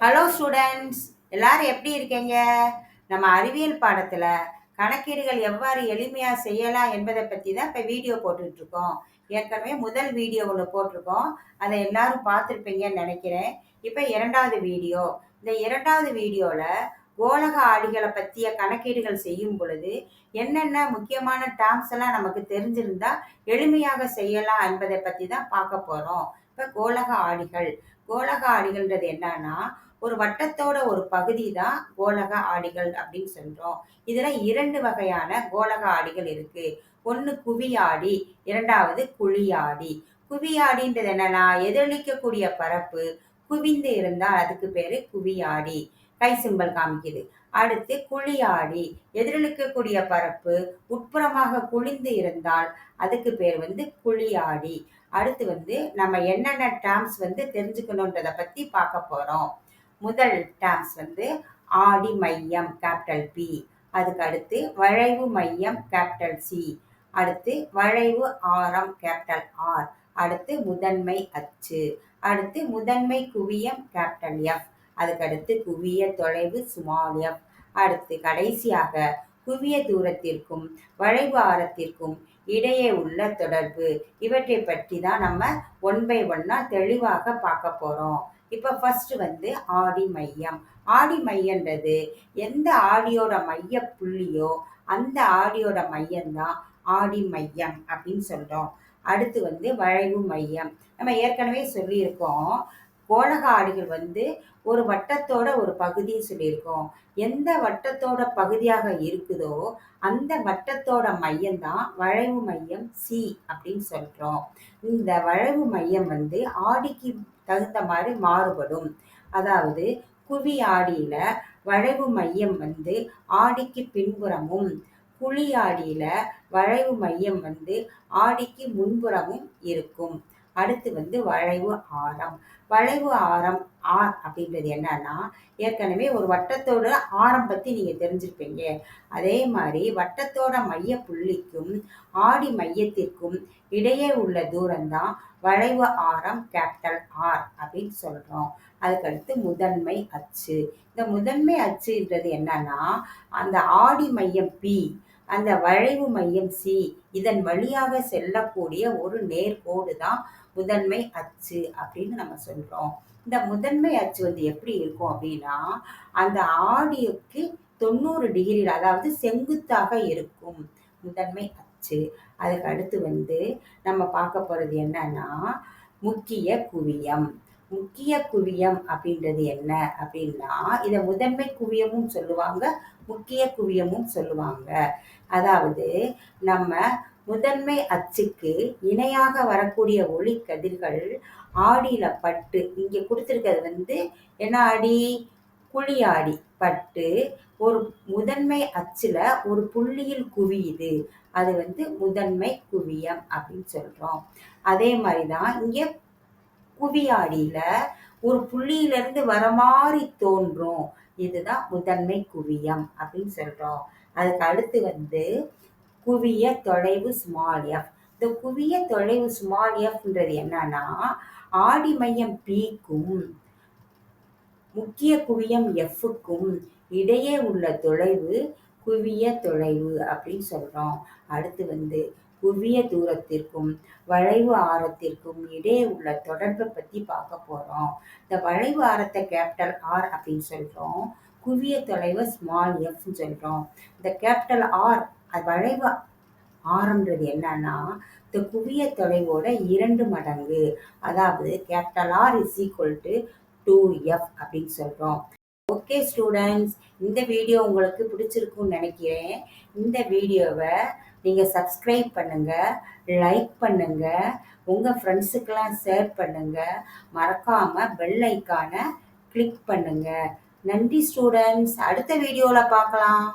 Hello students, எல்லாரும் எப்படி இருக்கீங்க? நம்ம அறிவியல் பாடத்தில் கணக்கீடுகள் எவ்வாறு எளிமையாக செய்யலாம் என்பதை பற்றி தான் இப்போ வீடியோ போட்டுட்ருக்கோம். ஏற்கனவே முதல் வீடியோ ஒன்று போட்டிருக்கோம். அதை எல்லாரும் பார்த்துருப்பீங்கன்னு நினைக்கிறேன். இப்போ இரண்டாவது வீடியோ. இந்த இரண்டாவது வீடியோவில் கோளக ஆடிகளை பற்றிய கணக்கீடுகள் செய்யும் பொழுது என்னென்ன முக்கியமான டேர்ம்ஸ் எல்லாம் நமக்கு தெரிஞ்சிருந்தா எளிமையாக செய்யலாம் என்பதை பற்றி தான் பார்க்க போகிறோம். இப்போ கோளக ஆடிகள். கோளக ஆடிகள்ன்றது என்னன்னா, ஒரு வட்டத்தோட ஒரு பகுதி தான் கோளக ஆடிகள் அப்படின்னு சொல்றோம். இதுல 2 வகையான கோளக ஆடிகள் இருக்கு. ஒன்று குவியாடி, இரண்டாவது குழியாடி. குவியாடின்றது என்னன்னா, எதிரொலிக்கக்கூடிய பரப்பு குவிந்து இருந்தால் அதுக்கு பேரு குவியாடி. கை சிம்பல் காமிக்குது. அடுத்து குழியாடி, எதிரொலிக்கக்கூடிய பரப்பு உட்புறமாக குழிந்து இருந்தால் அதுக்கு பேர் குழியாடி. அடுத்து நம்ம என்னென்ன டேர்ம்ஸ் தெரிஞ்சுக்கணுன்றதை பத்தி பார்க்க போறோம். முதல் டேர்ம்ஸ் ஆடி மையம் கேபிட்டல் பி, அதுக்கு அடுத்து வளைவு மையம் கேபிட்டல் சி, அடுத்து வளைவு ஆரம் கேபிட்டல் ஆர், அடுத்து முதன்மை அச்சு, அடுத்து முதன்மை குவியம் கேபிட்டல் எஃப், அதுக்கடுத்து குவிய தொலைவு ஸ்மால் எஃப், அடுத்து கடைசியாக குவிய தூரத்திற்கும் வளைவு ஆரத்திற்கும் இடையே உள்ள தொடர்பு. இவற்றை பற்றி தான் நம்ம ஒன் பை ஒன்னா தெளிவாக பார்க்க போறோம். இப்போ ஃபர்ஸ்ட் ஆடி மையம். ஆடி மையன்றது எந்த ஆடியோட மைய புள்ளியோ அந்த ஆடியோட மையம்தான் ஆடி மையம் அப்படின்னு சொல்றோம். அடுத்து வளைவு மையம். நம்ம ஏற்கனவே சொல்லியிருக்கோம், கோளக ஆடிகள் ஒரு வட்டத்தோட ஒரு பகுதின்னு சொல்லியிருக்கோம். எந்த வட்டத்தோட பகுதியாக இருக்குதோ அந்த வட்டத்தோட மையம்தான் வளைவு மையம் சி அப்படின்னு சொல்றோம். இந்த வளைவு மையம் ஆடிக்கு தகுந்த மாதிரி மாறுபடும். அதாவது குவி ஆடியில வளைவு மையம் ஆடிக்கு பின்புறமும், குழி ஆடியில வளைவு மையம் ஆடிக்கு முன்புறமும் இருக்கும். அடுத்து வளைவு ஆரம். வளைவு ஆரம் ஆர் அப்படின்றது என்னன்னா, ஏற்கனவே ஒரு வட்டத்தோட ஆரம் பத்தி நீங்க தெரிஞ்சிருப்பீங்க. அதே மாதிரி வட்டத்தோட மைய புள்ளிக்கும் ஆடி மையத்திற்கும் இடையே உள்ள தூரம்தான் வளைவு ஆரம் கேபிட்டல் ஆர் அப்படின்னு சொல்றோம். அதுக்கடுத்து முதன்மை அச்சு. இந்த முதன்மை அச்சுன்றது என்னன்னா, அந்த ஆடி மையம் பி, அந்த வளைவு மையம் சி, இதன் வழியாக செல்லக்கூடிய ஒரு நேர்கோடு தான் முதன்மை அச்சு அப்படின்னு நம்ம சொல்றோம். இந்த முதன்மை அச்சு எப்படி இருக்கும் அப்படின்னா, அந்த ஆடிக்கு 90 டிகிரியில், அதாவது செங்குத்தாக இருக்கும் முதன்மை அச்சு. அதுக்கு அடுத்து நம்ம பார்க்க போறது என்னன்னா, முக்கிய குவியம். முக்கிய குவியம் அப்படின்றது என்ன அப்படின்னா, இதை முதன்மை குவியமும் சொல்லுவாங்க, முக்கிய குவியமும் சொல்லுவாங்க. அதாவது நம்ம முதன்மை அச்சுக்கு இணையாக வரக்கூடிய ஒளி கதிர்கள் ஆடியில பட்டு, இங்க கொடுத்துருக்கிறது என்ன ஆடி, குழி ஆடி பட்டு ஒரு முதன்மை அச்சுல ஒரு புள்ளியில் குவியுது. அது முதன்மை குவியம் அப்படின்னு சொல்றோம். அதே மாதிரிதான் இங்க குவியாடியில ஒரு புள்ளியிலிருந்து வர மாதிரி தோன்றும். இதுதான் முதன்மை குவியம் அப்படின்னு சொல்றோம். அதுக்கு அடுத்து குவிய தொலைவு ஸ்மால் எஃப். இந்த குவிய தொலைவு ஸ்மால் எஃப்ன்றது என்னன்னா, ஆடி மையம் பிக்கும் முக்கிய குவியம் எஃப்க்கும் இடையே உள்ள தொலைவு குவிய தொலைவு அப்படின்னு சொல்றோம். அடுத்து குவிய தூரத்திற்கும் வளைவு ஆரத்திற்கும் இடையே உள்ள தொடர்பை பத்தி பார்க்க போறோம். இந்த வளைவு ஆரத்தை கேபிட்டல் ஆர் அப்படின்னு சொல்றோம், குவிய தொலைவு ஸ்மால் எஃப் சொல்றோம். இந்த கேபிட்டல் ஆர் வளைவு ஆரம்ன்றது என்னன்னா, இந்த குவிய தொலைவோட 2 மடங்கு. அதாவது capital R is equal to 2f அப்படின்னு சொல்றோம். ஓகே ஸ்டூடெண்ட்ஸ், இந்த வீடியோ உங்களுக்கு பிடிச்சிருக்குன்னு நினைக்கிறேன். இந்த வீடியோவை நீங்கள் சப்ஸ்கிரைப் பண்ணுங்க, லைக் பண்ணுங்க, உங்கள் ஃப்ரெண்ட்ஸுக்கெல்லாம் ஷேர் பண்ணுங்க, மறக்காம பெல் ஐக்கானை கிளிக் பண்ணுங்க. நன்றி ஸ்டூடெண்ட்ஸ், அடுத்த வீடியோவில் பார்க்கலாம்.